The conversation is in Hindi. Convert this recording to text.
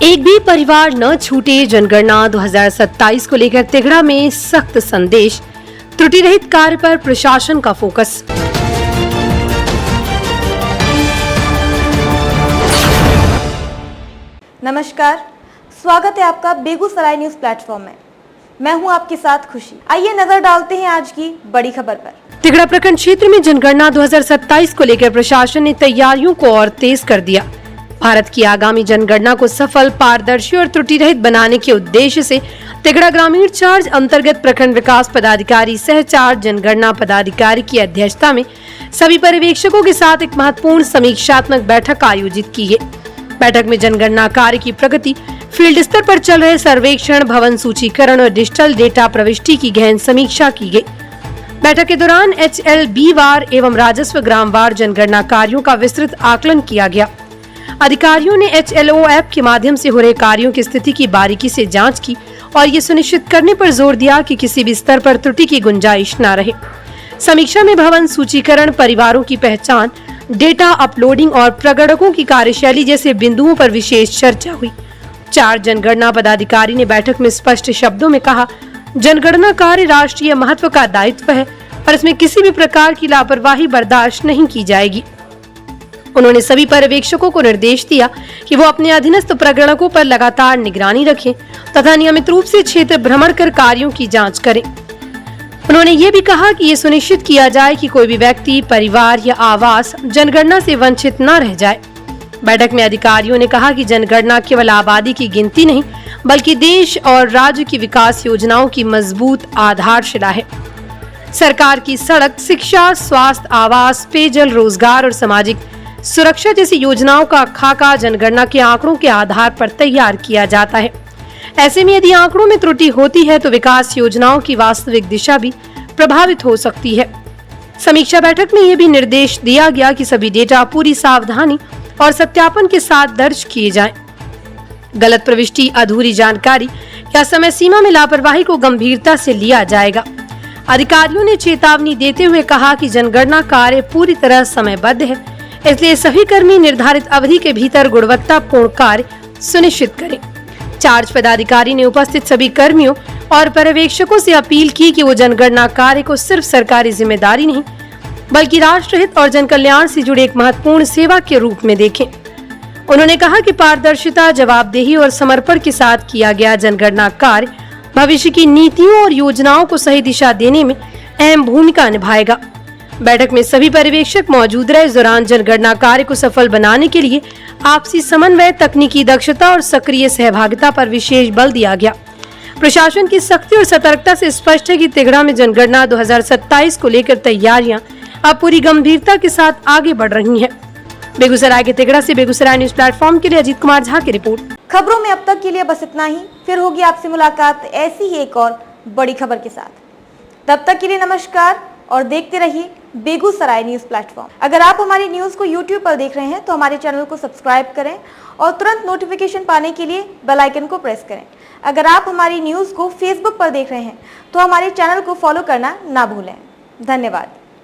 एक भी परिवार न छूटे, जनगणना 2027 को लेकर तिगड़ा में सख्त संदेश। त्रुटि रहित कार्य पर प्रशासन का फोकस। नमस्कार, स्वागत है आपका बेगूसराय न्यूज प्लेटफॉर्म में। मैं हूं आपके साथ खुशी। आइए नजर डालते हैं आज की बड़ी खबर पर। तिगड़ा प्रखंड क्षेत्र में जनगणना 2027 को लेकर प्रशासन ने तैयारियों को और तेज कर दिया। भारत की आगामी जनगणना को सफल, पारदर्शी और त्रुटि रहित बनाने के उद्देश्य से तिगड़ा ग्रामीण चार्ज अंतर्गत प्रखंड विकास पदाधिकारी सह 4 जनगणना पदाधिकारी की अध्यक्षता में सभी पर्यवेक्षकों के साथ एक महत्वपूर्ण समीक्षात्मक बैठक आयोजित की गई। बैठक में जनगणना कार्य की प्रगति, फील्ड स्तर पर चल रहे सर्वेक्षण, भवन सूचीकरण और डिजिटल डेटा प्रविष्टि की गहन समीक्षा की गई। बैठक के दौरान HLB वार एवं राजस्व ग्रामवार जनगणना कार्यों का विस्तृत आकलन किया गया। अधिकारियों ने HLOF के माध्यम से हो रहे कार्यों की स्थिति की बारीकी से जांच की और ये सुनिश्चित करने पर जोर दिया कि किसी भी स्तर पर त्रुटि की गुंजाइश न रहे। समीक्षा में भवन सूचीकरण, परिवारों की पहचान, डेटा अपलोडिंग और प्रगणकों की कार्यशैली जैसे बिंदुओं पर विशेष चर्चा हुई। 4 जनगणना पदाधिकारी ने बैठक में स्पष्ट शब्दों में कहा, जनगणना कार्य राष्ट्रीय महत्व का दायित्व है और इसमें किसी भी प्रकार की लापरवाही बर्दाश्त नहीं की जाएगी। उन्होंने सभी पर्यवेक्षकों को निर्देश दिया कि वो अपने अधीनस्थ प्रगणकों पर लगातार निगरानी रखें तथा नियमित रूप से क्षेत्र भ्रमण कर कार्यों की जांच करें। उन्होंने ये भी कहा कि ये सुनिश्चित किया जाए कि कोई भी व्यक्ति, परिवार या आवास जनगणना से वंचित न रह जाए। बैठक में अधिकारियों ने कहा कि जनगणना केवल आबादी की गिनती नहीं, बल्कि देश और राज्य की विकास योजनाओं की मजबूत आधारशिला है। सरकार की सड़क, शिक्षा, स्वास्थ्य, आवास, पेयजल, रोजगार और सामाजिक सुरक्षा जैसी योजनाओं का खाका जनगणना के आंकड़ों के आधार पर तैयार किया जाता है। ऐसे में यदि आंकड़ों में त्रुटि होती है तो विकास योजनाओं की वास्तविक दिशा भी प्रभावित हो सकती है। समीक्षा बैठक में यह भी निर्देश दिया गया कि सभी डेटा पूरी सावधानी और सत्यापन के साथ दर्ज किए जाएं। गलत प्रविष्टि, अधूरी जानकारी या समय सीमा में लापरवाही को गंभीरता से लिया जाएगा। अधिकारियों ने चेतावनी देते हुए कहा कि जनगणना कार्य पूरी तरह समयबद्ध है, इसलिए सभी कर्मी निर्धारित अवधि के भीतर गुणवत्तापूर्ण कार्य सुनिश्चित करें। चार्ज पदाधिकारी ने उपस्थित सभी कर्मियों और पर्यवेक्षकों से अपील की कि वो जनगणना कार्य को सिर्फ सरकारी जिम्मेदारी नहीं, बल्कि राष्ट्रहित और जन कल्याण से जुड़े एक महत्वपूर्ण सेवा के रूप में देखें। उन्होंने कहा कि पारदर्शिता, जवाबदेही और समर्पण के साथ किया गया जनगणना कार्य भविष्य की नीतियों और योजनाओं को सही दिशा देने में अहम भूमिका निभाएगा। बैठक में सभी पर्यवेक्षक मौजूद रहे। इस दौरान जनगणना कार्य को सफल बनाने के लिए आपसी समन्वय, तकनीकी दक्षता और सक्रिय सहभागिता पर विशेष बल दिया गया। प्रशासन की सख्ती और सतर्कता से स्पष्ट है कि तिगड़ा में जनगणना 2027 को लेकर तैयारियां अब पूरी गंभीरता के साथ आगे बढ़ रही हैं। बेगूसराय के तिगड़ा से बेगूसराय न्यूज प्लेटफॉर्म के लिए अजीत कुमार झा की रिपोर्ट। खबरों में अब तक के लिए बस इतना ही। फिर होगी आपसे मुलाकात ऐसी ही एक और बड़ी खबर के साथ। तब तक के लिए नमस्कार और देखते रहिए बेगूसराय न्यूज प्लेटफॉर्म। अगर आप हमारी न्यूज को YouTube पर देख रहे हैं तो हमारे चैनल को सब्सक्राइब करें और तुरंत नोटिफिकेशन पाने के लिए बेल आइकन को प्रेस करें। अगर आप हमारी न्यूज को Facebook पर देख रहे हैं तो हमारे चैनल को फॉलो करना ना भूलें। धन्यवाद।